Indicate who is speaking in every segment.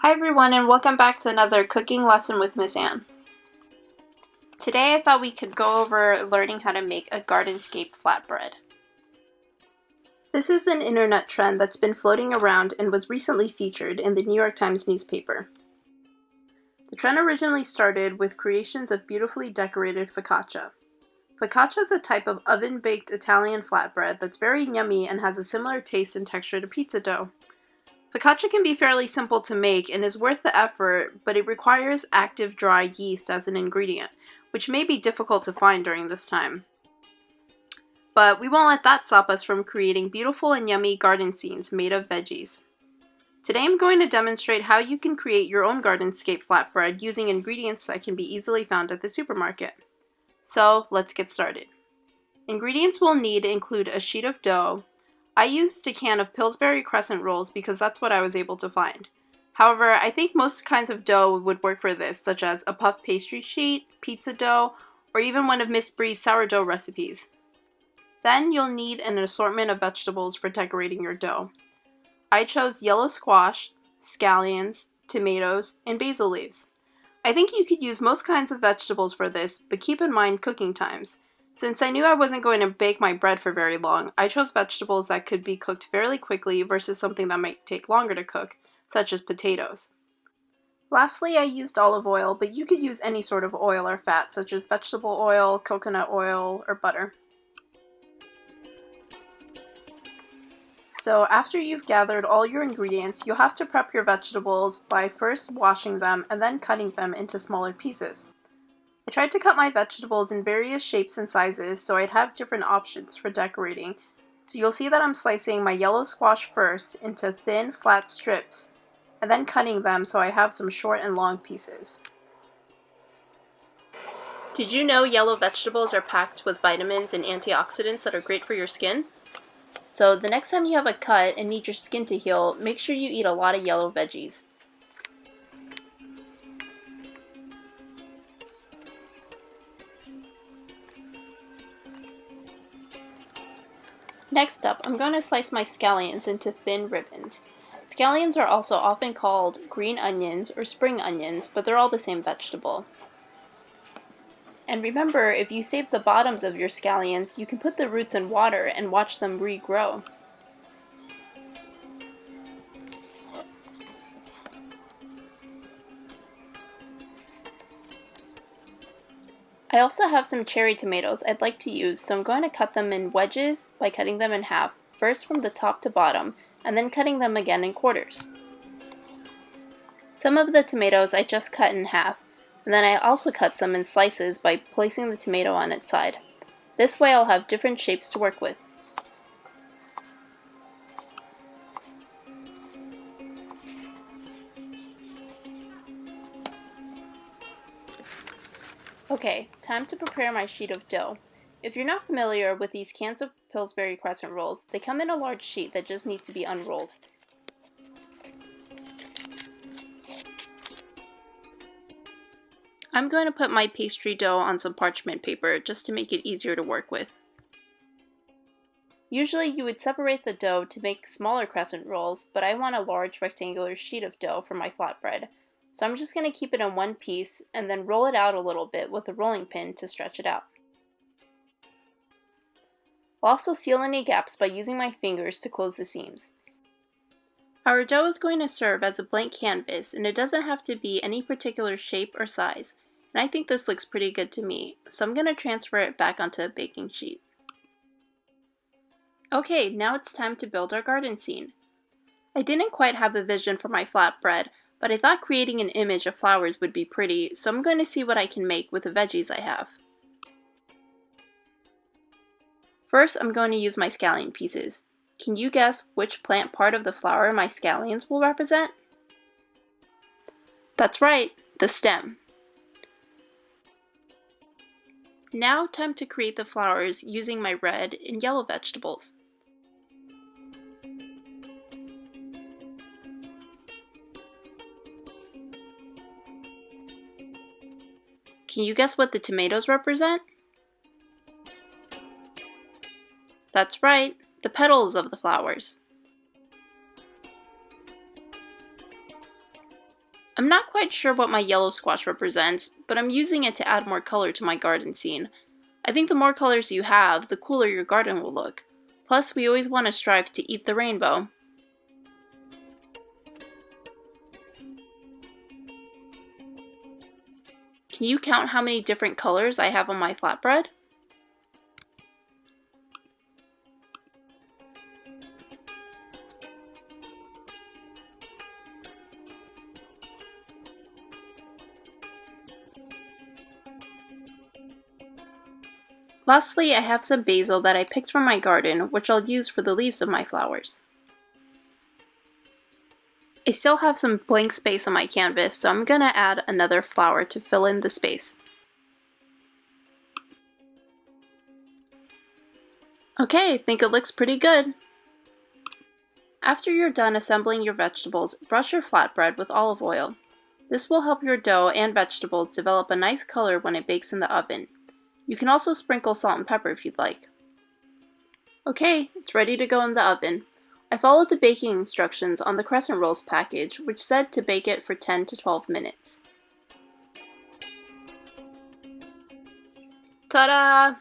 Speaker 1: Hi everyone and welcome back to another cooking lesson with Miss Anne. Today I thought we could go over learning how to make a Gardenscape flatbread. This is an internet trend that's been floating around and was recently featured in the New York Times newspaper. The trend originally started with creations of beautifully decorated focaccia. Focaccia is a type of oven-baked Italian flatbread that's very yummy and has a similar taste and texture to pizza dough. Focaccia can be fairly simple to make and is worth the effort, but it requires active dry yeast as an ingredient, which may be difficult to find during this time. But we won't let that stop us from creating beautiful and yummy garden scenes made of veggies. Today I'm going to demonstrate how you can create your own Gardenscape flatbread using ingredients that can be easily found at the supermarket. So let's get started. Ingredients we'll need include a sheet of dough. I used a can of Pillsbury crescent rolls because that's what I was able to find. However, I think most kinds of dough would work for this, such as a puff pastry sheet, pizza dough, or even one of Miss Bree's sourdough recipes. Then you'll need an assortment of vegetables for decorating your dough. I chose yellow squash, scallions, tomatoes, and basil leaves. I think you could use most kinds of vegetables for this, but keep in mind cooking times. Since I knew I wasn't going to bake my bread for very long, I chose vegetables that could be cooked fairly quickly versus something that might take longer to cook, such as potatoes. Lastly, I used olive oil, but you could use any sort of oil or fat, such as vegetable oil, coconut oil, or butter. So after you've gathered all your ingredients, you'll have to prep your vegetables by first washing them and then cutting them into smaller pieces. I tried to cut my vegetables in various shapes and sizes so I'd have different options for decorating. So you'll see that I'm slicing my yellow squash first into thin, flat strips, and then cutting them so I have some short and long pieces. Did you know yellow vegetables are packed with vitamins and antioxidants that are great for your skin? So the next time you have a cut and need your skin to heal, make sure you eat a lot of yellow veggies. Next up, I'm going to slice my scallions into thin ribbons. Scallions are also often called green onions or spring onions, but they're all the same vegetable. And remember, if you save the bottoms of your scallions, you can put the roots in water and watch them regrow. I also have some cherry tomatoes I'd like to use, so I'm going to cut them in wedges by cutting them in half, first from the top to bottom, and then cutting them again in quarters. Some of the tomatoes I just cut in half, and then I also cut some in slices by placing the tomato on its side. This way I'll have different shapes to work with. Okay, time to prepare my sheet of dough. If you're not familiar with these cans of Pillsbury crescent rolls, they come in a large sheet that just needs to be unrolled. I'm going to put my pastry dough on some parchment paper just to make it easier to work with. Usually you would separate the dough to make smaller crescent rolls, but I want a large rectangular sheet of dough for my flatbread. So I'm just going to keep it in one piece and then roll it out a little bit with a rolling pin to stretch it out. I'll also seal any gaps by using my fingers to close the seams. Our dough is going to serve as a blank canvas, and it doesn't have to be any particular shape or size. And I think this looks pretty good to me, so I'm going to transfer it back onto a baking sheet. Okay, now it's time to build our garden scene. I didn't quite have a vision for my flatbread, but I thought creating an image of flowers would be pretty, so I'm going to see what I can make with the veggies I have. First, I'm going to use my scallion pieces. Can you guess which plant part of the flower my scallions will represent? That's right, the stem. Now, time to create the flowers using my red and yellow vegetables. Can you guess what the tomatoes represent? That's right, the petals of the flowers. I'm not quite sure what my yellow squash represents, but I'm using it to add more color to my garden scene. I think the more colors you have, the cooler your garden will look. Plus, we always want to strive to eat the rainbow. Can you count how many different colors I have on my flatbread? Lastly, I have some basil that I picked from my garden, which I'll use for the leaves of my flowers. I still have some blank space on my canvas, so I'm gonna add another flower to fill in the space. Okay, I think it looks pretty good. After you're done assembling your vegetables, brush your flatbread with olive oil. This will help your dough and vegetables develop a nice color when it bakes in the oven. You can also sprinkle salt and pepper if you'd like. Okay, it's ready to go in the oven. I followed the baking instructions on the crescent rolls package, which said to bake it for 10 to 12 minutes. Ta-da!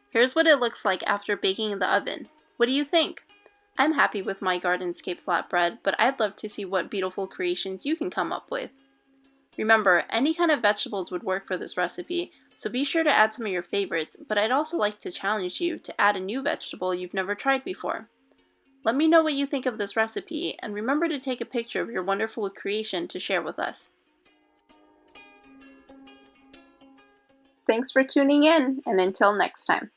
Speaker 1: Here's what it looks like after baking in the oven. What do you think? I'm happy with my Gardenscape flatbread, but I'd love to see what beautiful creations you can come up with. Remember, any kind of vegetables would work for this recipe, so be sure to add some of your favorites, but I'd also like to challenge you to add a new vegetable you've never tried before. Let me know what you think of this recipe, and remember to take a picture of your wonderful creation to share with us. Thanks for tuning in, and until next time.